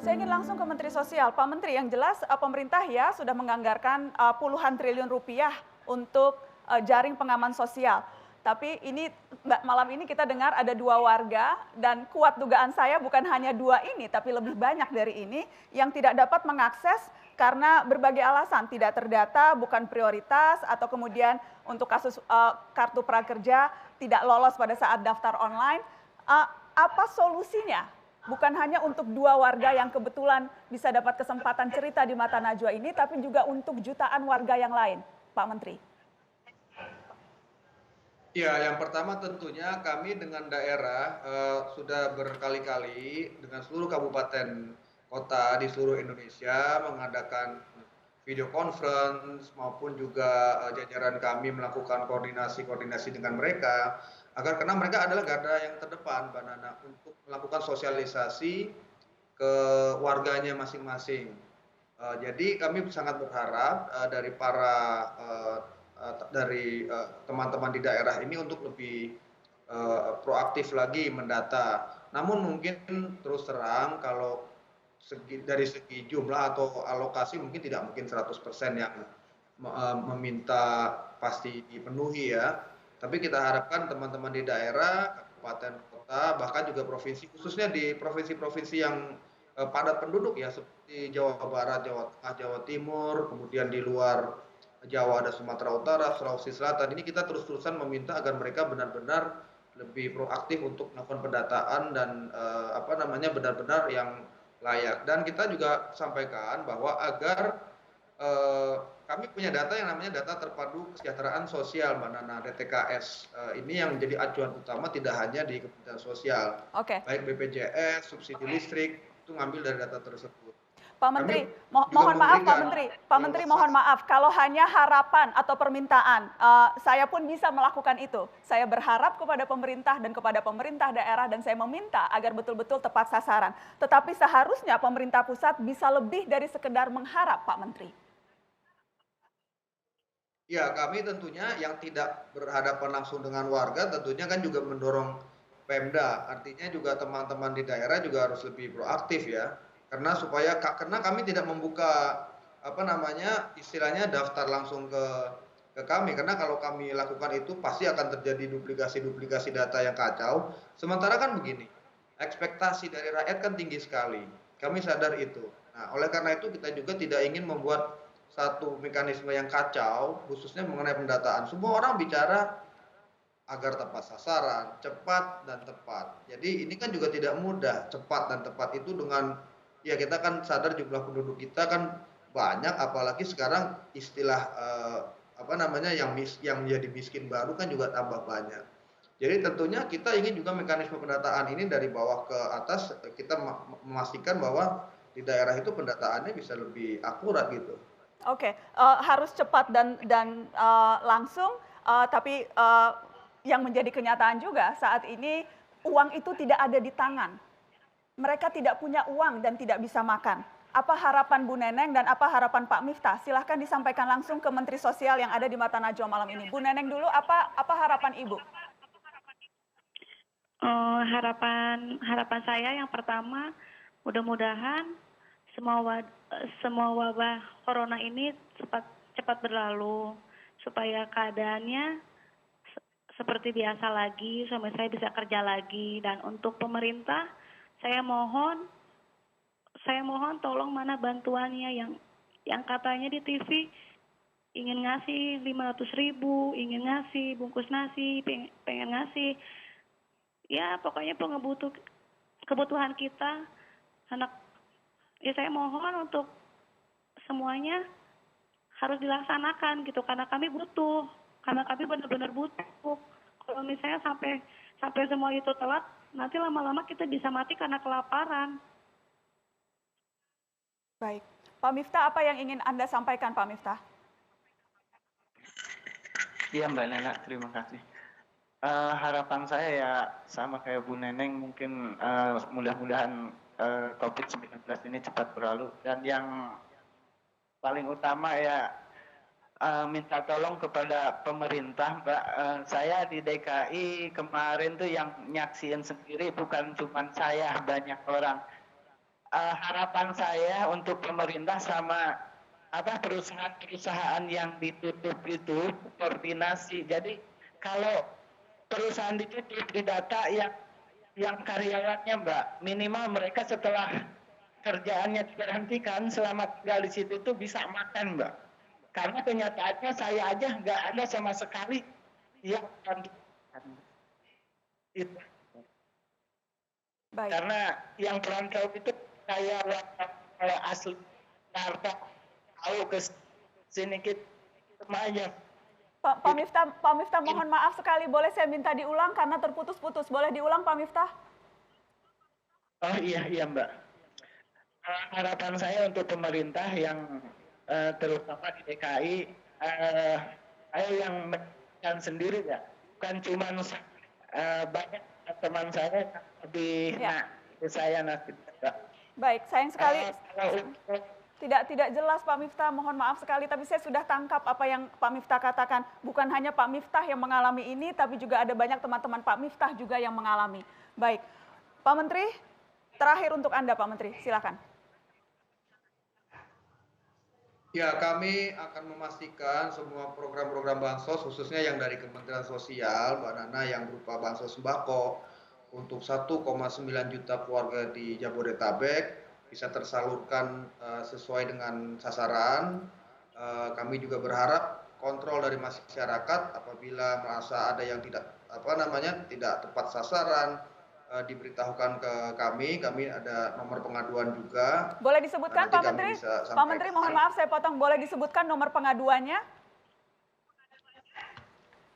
Saya ingin langsung ke Menteri Sosial. Pak Menteri, yang jelas pemerintah ya sudah menganggarkan puluhan triliun rupiah untuk jaring pengaman sosial. Tapi ini malam ini kita dengar ada 2 warga dan kuat dugaan saya bukan hanya 2 ini, tapi lebih banyak dari ini yang tidak dapat mengakses karena berbagai alasan, tidak terdata, bukan prioritas, atau kemudian untuk kasus kartu prakerja tidak lolos pada saat daftar online. Apa solusinya? Bukan hanya untuk 2 warga yang kebetulan bisa dapat kesempatan cerita di Mata Najwa ini, tapi juga untuk jutaan warga yang lain, Pak Menteri. Ya, yang pertama tentunya kami dengan daerah sudah berkali-kali dengan seluruh kabupaten kota di seluruh Indonesia mengadakan video conference maupun juga jajaran kami melakukan koordinasi dengan mereka agar karena mereka adalah garda yang terdepan, Mbak Nana, untuk melakukan sosialisasi ke warganya masing-masing. Jadi kami sangat berharap dari teman-teman di daerah ini untuk lebih proaktif lagi mendata. Namun mungkin terus terang kalau dari segi jumlah atau alokasi mungkin tidak mungkin 100% yang meminta pasti dipenuhi ya. Tapi kita harapkan teman-teman di daerah, kabupaten, kota, bahkan juga provinsi, khususnya di provinsi-provinsi yang padat penduduk ya, seperti Jawa Barat, Jawa Tengah, Jawa Timur, kemudian di luar Jawa ada Sumatera Utara, Sulawesi Selatan. Ini kita terus-terusan meminta agar mereka benar-benar lebih proaktif untuk melakukan pendataan dan benar-benar yang layak. Dan kita juga sampaikan bahwa agar kami punya data yang namanya data terpadu kesejahteraan sosial, Mbak Nana, DTKS. Ini yang menjadi acuan utama tidak hanya di Kementerian Sosial, Oke. baik BPJS, subsidi listrik, itu ngambil dari data tersebut. Pak Kami Menteri, juga mohon maaf Pak memberikan Menteri, Pak Menteri mohon maaf, kalau hanya harapan atau permintaan, saya pun bisa melakukan itu. Saya berharap kepada pemerintah dan kepada pemerintah daerah dan saya meminta agar betul-betul tepat sasaran. Tetapi seharusnya pemerintah pusat bisa lebih dari sekedar mengharap, Pak Menteri. Ya, kami tentunya yang tidak berhadapan langsung dengan warga tentunya kan juga mendorong Pemda. Artinya juga teman-teman di daerah juga harus lebih proaktif ya. Karena kami tidak membuka istilahnya daftar langsung ke kami karena kalau kami lakukan itu pasti akan terjadi duplikasi data yang kacau. Sementara kan begini, ekspektasi dari rakyat kan tinggi sekali. Kami sadar itu. Nah, oleh karena itu kita juga tidak ingin membuat satu mekanisme yang kacau, khususnya mengenai pendataan. Semua orang bicara agar tepat sasaran, cepat dan tepat. Jadi ini kan juga tidak mudah, cepat dan tepat itu dengan ya kita kan sadar jumlah penduduk kita kan banyak, apalagi sekarang istilah yang menjadi miskin baru kan juga tambah banyak. Jadi tentunya kita ingin juga mekanisme pendataan ini dari bawah ke atas kita memastikan bahwa di daerah itu pendataannya bisa lebih akurat gitu. Oke, harus cepat dan langsung, tapi yang menjadi kenyataan juga saat ini uang itu tidak ada di tangan. Mereka tidak punya uang dan tidak bisa makan. Apa harapan Bu Neneng dan apa harapan Pak Miftah? Silahkan disampaikan langsung ke Menteri Sosial yang ada di Mata Najwa malam ini. Bu Neneng dulu, apa harapan Ibu? Harapan saya yang pertama, mudah-mudahan semua wabah corona ini cepat berlalu supaya keadaannya seperti biasa lagi, suami saya bisa kerja lagi. Dan untuk pemerintah, saya mohon tolong mana bantuannya yang katanya di TV ingin ngasih 500.000, ingin ngasih bungkus nasi, pengen ngasih ya pokoknya kebutuhan kita anak. Ya saya mohon untuk semuanya harus dilaksanakan gitu karena kami benar-benar butuh. Kalau misalnya sampai semua itu telat, nanti lama-lama kita bisa mati karena kelaparan. Baik, Pak Miftah, apa yang ingin Anda sampaikan, Pak Miftah? Iya Mbak Nana, terima kasih. Harapan saya ya sama kayak Bu Neneng, mungkin mudah-mudahan COVID-19 ini cepat berlalu. Dan yang paling utama ya minta tolong kepada pemerintah, Mbak. Saya di DKI kemarin tuh yang nyaksiin sendiri bukan cuma saya, banyak orang. harapan saya untuk pemerintah sama perusahaan-perusahaan yang ditutup itu koordinasi. Jadi kalau perusahaan ditutup di data yang karyawannya Mbak, minimal mereka setelah kerjaannya diberhentikan selama tinggal di situ itu bisa makan Mbak. Karena kenyataannya saya aja nggak ada sama sekali yang itu. Baik. Karena yang perantau itu kayak asli Jakarta tahu ke sini kita aja. Pak Miftah mohon maaf sekali, boleh saya minta diulang karena terputus-putus. Boleh diulang Pak Miftah? Oh iya Mbak. Harapan saya untuk pemerintah yang terutama di DKI, saya yang menyaksikan sendiri ya, bukan cuma banyak teman saya yang lebih saya nanti. Baik, sayang sekali. Tidak jelas Pak Miftah, mohon maaf sekali, tapi saya sudah tangkap apa yang Pak Miftah katakan. Bukan hanya Pak Miftah yang mengalami ini, tapi juga ada banyak teman-teman Pak Miftah juga yang mengalami. Baik, Pak Menteri, terakhir untuk Anda Pak Menteri, silakan. Ya, kami akan memastikan semua program-program bansos, khususnya yang dari Kementerian Sosial, Mbak Nana, yang berupa bansos sembako untuk 1,9 juta keluarga di Jabodetabek, bisa tersalurkan sesuai dengan sasaran. Kami juga berharap kontrol dari masyarakat apabila merasa ada yang tidak tepat sasaran, diberitahukan ke kami ada nomor pengaduan juga. Boleh disebutkan Pak Menteri? Pak Menteri mohon maaf saya potong, boleh disebutkan nomor pengaduannya?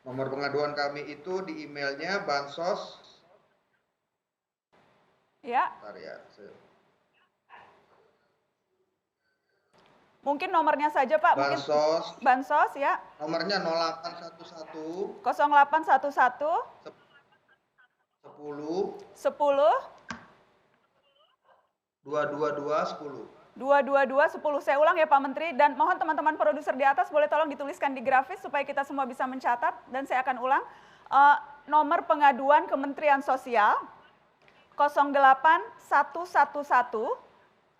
Nomor pengaduan kami itu di emailnya bansos. Ya. Bentar ya. Mungkin nomornya saja Pak. Bansos ya. Nomornya 0811 0811 10 222 10. Saya ulang ya Pak Menteri, dan mohon teman-teman produser di atas boleh tolong dituliskan di grafis supaya kita semua bisa mencatat, dan saya akan ulang. Nomor pengaduan Kementerian Sosial 08111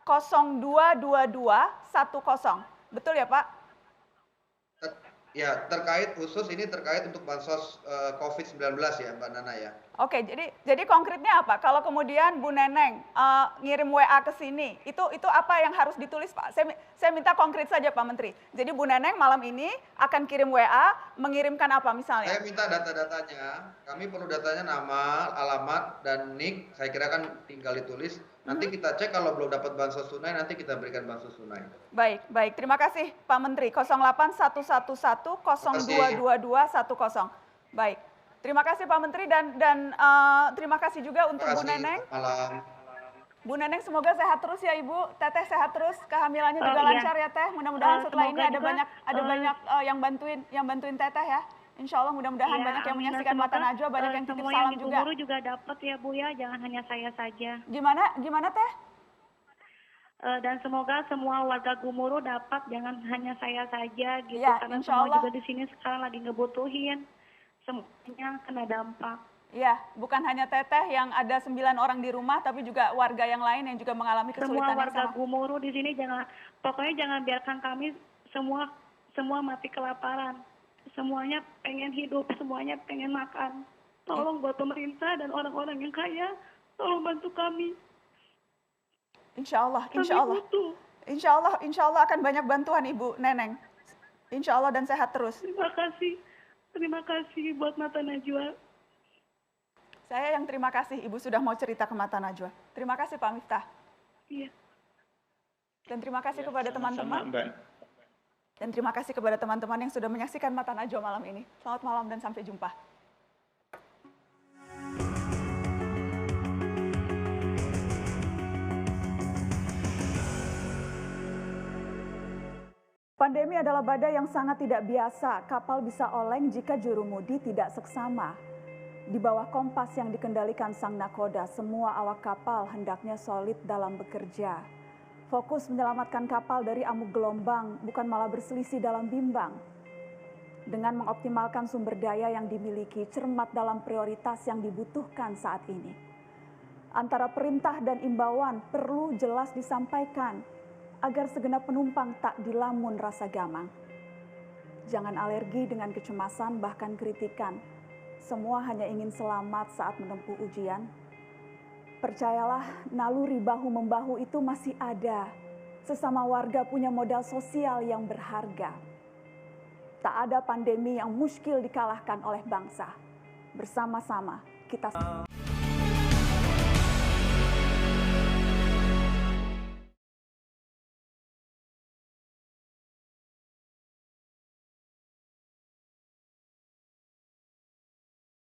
0222 10. Betul ya Pak? Ya, khusus ini terkait untuk bansos COVID-19 ya Mbak Nana ya. Oke, jadi konkretnya apa? Kalau kemudian Bu Neneng ngirim WA ke sini, itu apa yang harus ditulis Pak? Saya minta konkret saja Pak Menteri. Jadi Bu Neneng malam ini akan kirim WA, mengirimkan apa misalnya? Saya minta data-datanya, kami perlu datanya nama, alamat, dan NIK, saya kira kan tinggal ditulis. Nanti kita cek kalau belum dapat bansos tunai, nanti kita berikan bansos tunai. Baik. Terima kasih Pak Menteri. 08111 0222 10. Baik. Terima kasih Pak Menteri dan terima kasih juga untuk Bu Neneng. Malam. Bu Neneng semoga sehat terus ya Ibu. Teteh sehat terus, kehamilannya juga lancar ya Teh. Mudah-mudahan setelah ini ada banyak yang bantuin Teteh ya. Insya Allah mudah-mudahan banyak yang menyaksikan Mata Najwa, banyak yang titip salam juga. Semua yang di juga dapat ya Bu ya, jangan hanya saya saja. Gimana Teh? Dan semoga semua warga Gumuru dapat, jangan hanya saya saja gitu. Ya, karena insya semua Allah juga di sini sekarang lagi ngebutuhin, semuanya kena dampak. Ya, bukan hanya Teteh yang ada 9 orang di rumah, tapi juga warga yang lain yang juga mengalami kesulitan semua warga yang sama. Gumuru di sini pokoknya jangan biarkan kami semua mati kelaparan. Semuanya pengen hidup, semuanya pengen makan. Tolong buat pemerintah dan orang-orang yang kaya, tolong bantu kami. Insya Allah akan banyak bantuan Ibu Neneng. Insya Allah dan sehat terus. Terima kasih buat Mata Najwa. Saya yang terima kasih Ibu sudah mau cerita ke Mata Najwa. Terima kasih Pak Miftah. Iya. Dan terima kasih kepada teman-teman. Dan terima kasih kepada teman-teman yang sudah menyaksikan Mata Najwa malam ini. Selamat malam dan sampai jumpa. Pandemi adalah badai yang sangat tidak biasa. Kapal bisa oleng jika jurumudi tidak seksama. Di bawah kompas yang dikendalikan sang nakoda, semua awak kapal hendaknya solid dalam bekerja. Fokus menyelamatkan kapal dari amuk gelombang, bukan malah berselisih dalam bimbang. Dengan mengoptimalkan sumber daya yang dimiliki, cermat dalam prioritas yang dibutuhkan saat ini. antara perintah dan imbauan perlu jelas disampaikan agar segenap penumpang tak dilamun rasa gamang. Jangan alergi dengan kecemasan bahkan kritikan. Semua hanya ingin selamat saat menempuh ujian. Percayalah, naluri bahu-membahu itu masih ada. Sesama warga punya modal sosial yang berharga. Tak ada pandemi yang muskil dikalahkan oleh bangsa. Bersama-sama kita